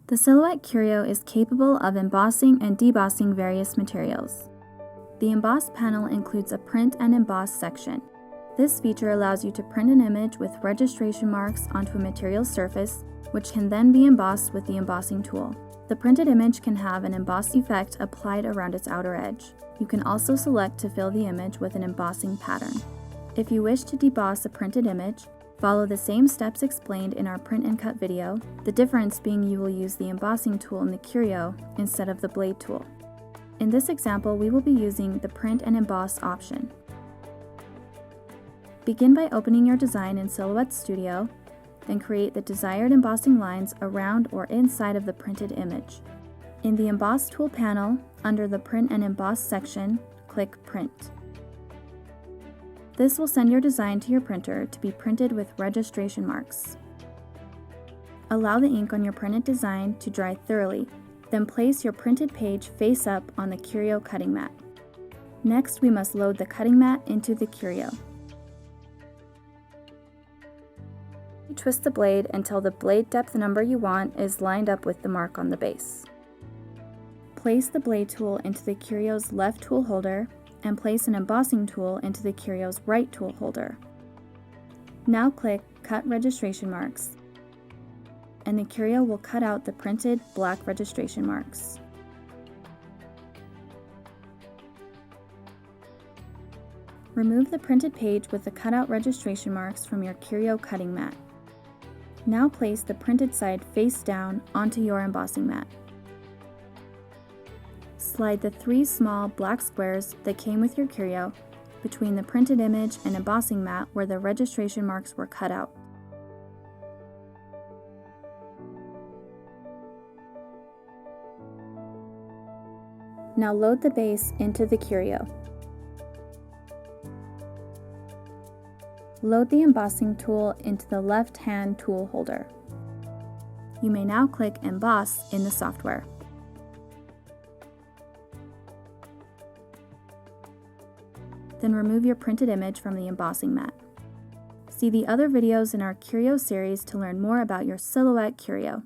The Silhouette Curio is capable of embossing and debossing various materials. The Emboss panel includes a Print and Emboss section. This feature allows you to print an image with registration marks onto a material surface, which can then be embossed with the embossing tool. The printed image can have an embossed effect applied around its outer edge. You can also select to fill the image with an embossing pattern. If you wish to deboss a printed image, follow the same steps explained in our print and cut video, the difference being you will use the embossing tool in the Curio instead of the blade tool. In this example, we will be using the Print and Emboss option. Begin by opening your design in Silhouette Studio, then create the desired embossing lines around or inside of the printed image. In the Emboss Tool panel, under the Print and Emboss section, click Print. This will send your design to your printer to be printed with registration marks. Allow the ink on your printed design to dry thoroughly, then place your printed page face up on the Curio cutting mat. Next, we must load the cutting mat into the Curio. Twist the blade until the blade depth number you want is lined up with the mark on the base. Place the blade tool into the Curio's left tool holder and place an embossing tool into the Curio's right tool holder. Now click Cut Registration Marks, and the Curio will cut out the printed black registration marks. Remove the printed page with the cutout registration marks from your Curio cutting mat. Now place the printed side face down onto your embossing mat. Slide the 3 small black squares that came with your Curio between the printed image and embossing mat where the registration marks were cut out. Now load the base into the Curio. Load the embossing tool into the left-hand tool holder. You may now click Emboss in the software. Then remove your printed image from the embossing mat. See the other videos in our Curio series to learn more about your Silhouette Curio.